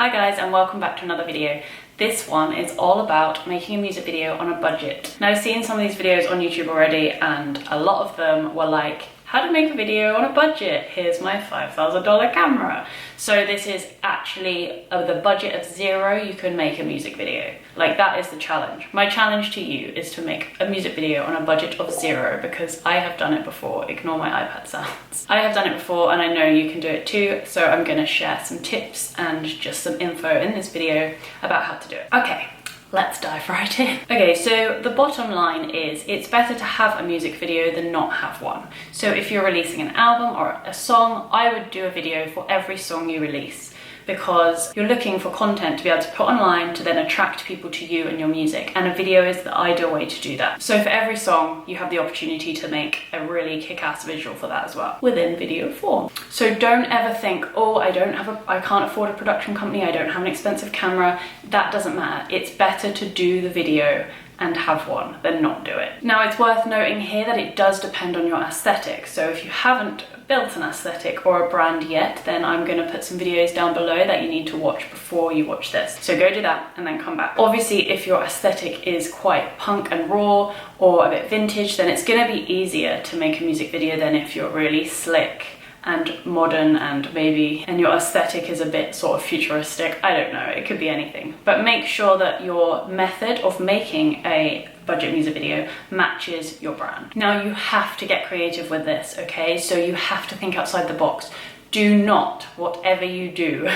Hi guys, and welcome back to another video. This one is all about making a music video on a budget. Now, I've seen some of these videos on YouTube already, and a lot of them were like, how to make a video on a budget. Here's my $5,000 camera. So this is actually the budget of $0, you can make a music video. Like, that is the challenge. My challenge to you is to make a music video on a budget of $0, because I have done it before. Ignore my iPad sounds. I have done it before and I know you can do it too. So I'm gonna share some tips and just some info in this video about how to do it. Okay. Let's dive right in. Okay, so the bottom line is it's better to have a music video than not have one. So if you're releasing an album or a song, I would do a video for every song you release, because you're looking for content to be able to put online to then attract people to you and your music, and a video is the ideal way to do that. So for every song, you have the opportunity to make a really kick-ass visual for that as well, within video form. So don't ever think, oh, I can't afford a production company, I don't have an expensive camera. That doesn't matter. It's better to do the video and have one than not do it. Now, it's worth noting here that it does depend on your aesthetic. So if you haven't built an aesthetic or a brand yet, then I'm gonna put some videos down below that you need to watch before you watch this. So go do that and then come back. Obviously, if your aesthetic is quite punk and raw or a bit vintage, then it's gonna be easier to make a music video than if you're really slick and modern and your aesthetic is a bit sort of futuristic. I don't know, it could be anything. But make sure that your method of making a budget music video matches your brand. Now, you have to get creative with this, okay? So you have to think outside the box. Do not, whatever you do,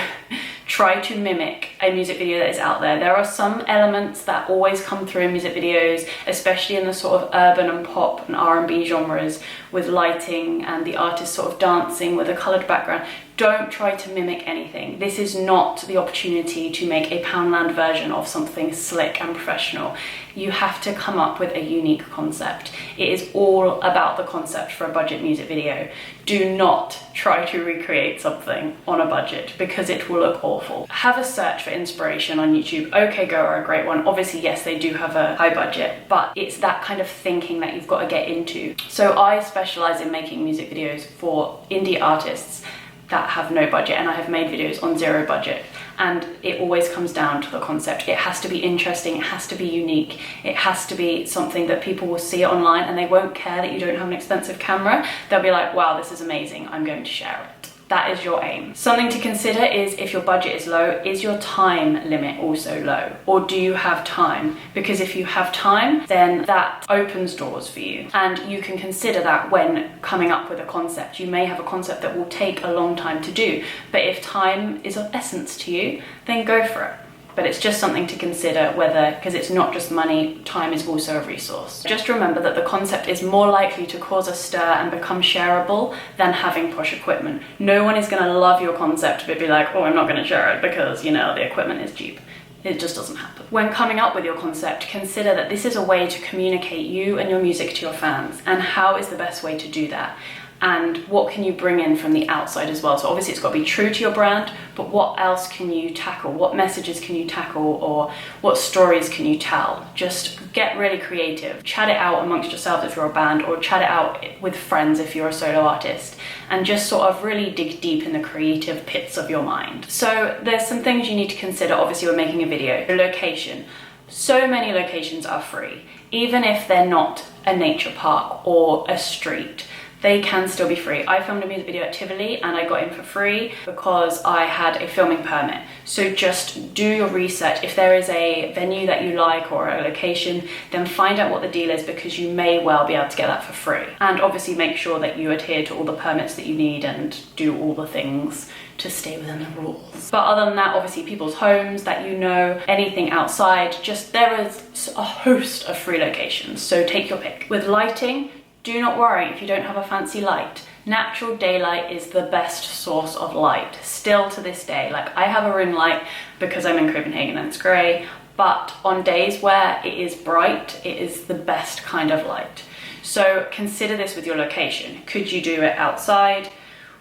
try to mimic a music video that is out there. There are some elements that always come through in music videos, especially in the sort of urban and pop and R&B genres, with lighting and the artist sort of dancing with a coloured background. Don't try to mimic anything. This is not the opportunity to make a Poundland version of something slick and professional. You have to come up with a unique concept. It is all about the concept for a budget music video. Do not try to recreate something on a budget, because it will look awful. Have a search for inspiration on YouTube. OK Go are a great one. Obviously, yes, they do have a high budget, but it's that kind of thinking that you've got to get into. So I specialize in making music videos for indie artists that have no budget, and I have made videos on $0 budget, and it always comes down to the concept. It has to be interesting, it has to be unique, it has to be something that people will see online and they won't care that you don't have an expensive camera. They'll be like, wow, this is amazing, I'm going to share it. That is your aim. Something to consider is, if your budget is low, is your time limit also low? Or do you have time? Because if you have time, then that opens doors for you. And you can consider that when coming up with a concept. You may have a concept that will take a long time to do, but if time is of essence to you, then go for it. But it's just something to consider, whether, because it's not just money, time is also a resource. Just remember that the concept is more likely to cause a stir and become shareable than having posh equipment. No one is gonna love your concept but be like, oh, I'm not gonna share it because, you know, the equipment is cheap. It just doesn't happen. When coming up with your concept, consider that this is a way to communicate you and your music to your fans, and how is the best way to do that? And what can you bring in from the outside as well? So obviously it's got to be true to your brand, but what else can you tackle? What messages can you tackle, or what stories can you tell? Just get really creative. Chat it out amongst yourselves if you're a band, or chat it out with friends if you're a solo artist, and just sort of really dig deep in the creative pits of your mind. So there's some things you need to consider, obviously, when making a video. The location. So many locations are free, even if they're not a nature park or a street. They can still be free. I filmed a music video at Tivoli and I got in for free because I had a filming permit. So just do your research. If there is a venue that you like or a location, then find out what the deal is, because you may well be able to get that for free. And obviously make sure that you adhere to all the permits that you need and do all the things to stay within the rules. But other than that, obviously people's homes that you know, anything outside, just there is a host of free locations. So take your pick. With lighting, do not worry if you don't have a fancy light. Natural daylight is the best source of light, still to this day. Like, I have a ring light because I'm in Copenhagen and it's grey, but on days where it is bright, it is the best kind of light. So consider this with your location. Could you do it outside?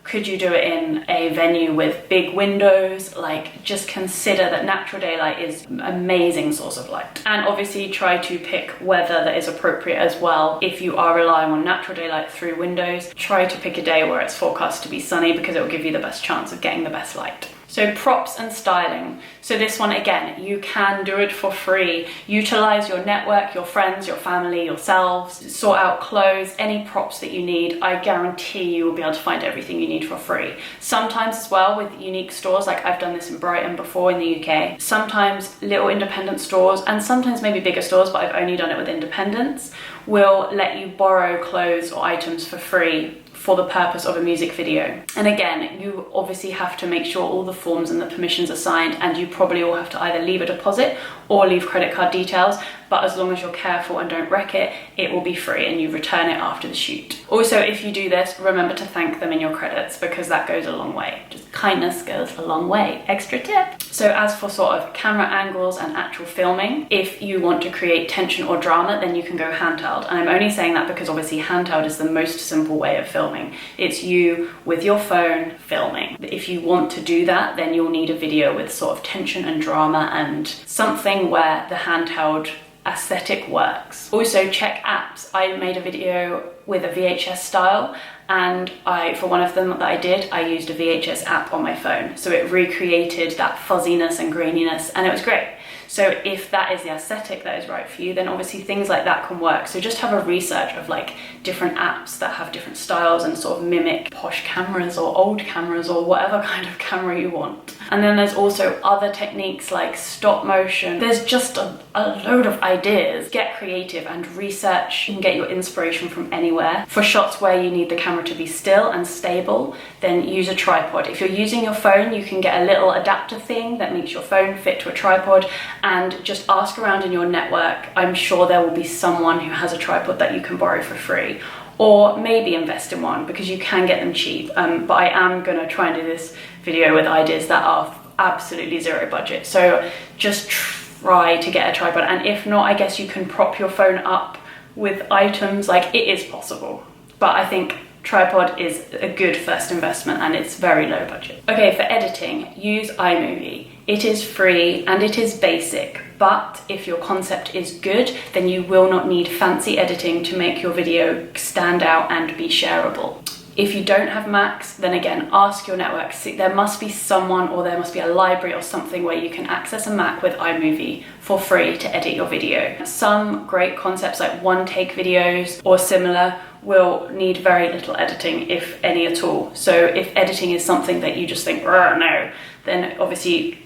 Could you do it in a venue with big windows? Like, just consider that natural daylight is an amazing source of light. And obviously try to pick weather that is appropriate as well. If you are relying on natural daylight through windows, try to pick a day where it's forecast to be sunny, because it will give you the best chance of getting the best light. So props and styling. So this one, again, you can do it for free. Utilize your network, your friends, your family, yourselves, sort out clothes, any props that you need. I guarantee you will be able to find everything you need for free. Sometimes as well with unique stores, like I've done this in Brighton before in the UK. Sometimes little independent stores, and sometimes maybe bigger stores, but I've only done it with independents, will let you borrow clothes or items for free for the purpose of a music video. And again, you obviously have to make sure all the forms and the permissions are signed, and you probably will have to either leave a deposit or leave credit card details, but as long as you're careful and don't wreck it, it will be free and you return it after the shoot. Also, if you do this, remember to thank them in your credits, because that goes a long way. Just kindness goes a long way. Extra tip. So as for sort of camera angles and actual filming, if you want to create tension or drama, then you can go handheld. And I'm only saying that because obviously handheld is the most simple way of filming. It's you with your phone filming. If you want to do that, then you'll need a video with sort of tension and drama and something where the handheld aesthetic works. Also check apps. I made a video with a VHS style, and for one of them that I did, I used a VHS app on my phone. So it recreated that fuzziness and graininess, and it was great. So if that is the aesthetic that is right for you, then obviously things like that can work. So just have a research of like different apps that have different styles and sort of mimic posh cameras or old cameras or whatever kind of camera you want. And then there's also other techniques like stop motion. There's just a load of ideas. Get creative and research. You can get your inspiration from anywhere. For shots where you need the camera to be still and stable, then use a tripod. If you're using your phone, you can get a little adapter thing that makes your phone fit to a tripod, and just ask around in your network. I'm sure there will be someone who has a tripod that you can borrow for free, or maybe invest in one because you can get them cheap. But I am gonna try and do this video with ideas that are absolutely zero budget. So just try to get a tripod, and if not, I guess you can prop your phone up with items. Like, it is possible, but I think tripod is a good first investment and it's very low budget. Okay, for editing, use iMovie. It is free and it is basic, but if your concept is good, then you will not need fancy editing to make your video stand out and be shareable. If you don't have Macs, then again, ask your network. See, there must be someone, or there must be a library or something where you can access a Mac with iMovie for free to edit your video. Some great concepts like one-take videos or similar will need very little editing, if any at all. So if editing is something that you just think, no, then obviously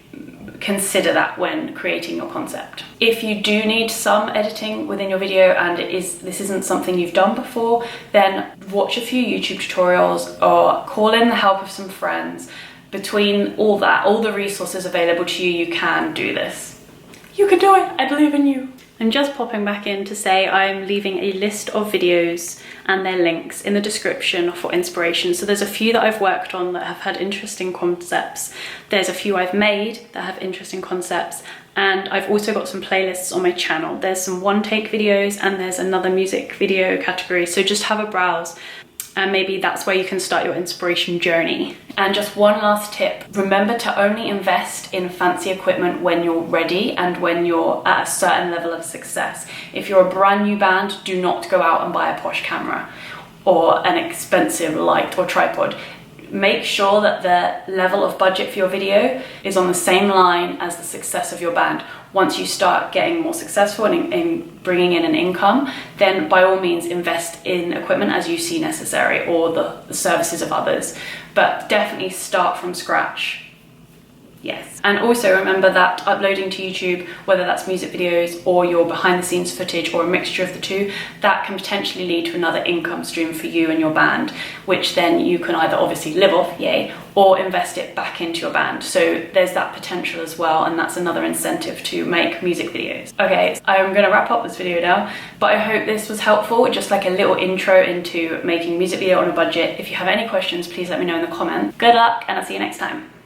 consider that when creating your concept. If you do need some editing within your video and this isn't something you've done before, then watch a few YouTube tutorials or call in the help of some friends. Between all that, all the resources available to you, you can do this. You can do it, I believe in you. I'm just popping back in to say I'm leaving a list of videos and their links in the description for inspiration. So there's a few that I've worked on that have had interesting concepts. There's a few I've made that have interesting concepts. And I've also got some playlists on my channel. There's some one-take videos and there's another music video category. So just have a browse. And maybe that's where you can start your inspiration journey. And just one last tip, remember to only invest in fancy equipment when you're ready and when you're at a certain level of success. If you're a brand new band, do not go out and buy a posh camera or an expensive light or tripod. Make sure that the level of budget for your video is on the same line as the success of your band. Once you start getting more successful and in bringing in an income, then by all means invest in equipment as you see necessary, or the services of others. But definitely start from scratch. Yes. And also remember that uploading to YouTube, whether that's music videos or your behind the scenes footage or a mixture of the two, that can potentially lead to another income stream for you and your band, which then you can either obviously live off, yay, or invest it back into your band. So there's that potential as well, and that's another incentive to make music videos. Okay, I'm gonna wrap up this video now, but I hope this was helpful, just like a little intro into making music video on a budget. If you have any questions, please let me know in the comments. Good luck, and I'll see you next time.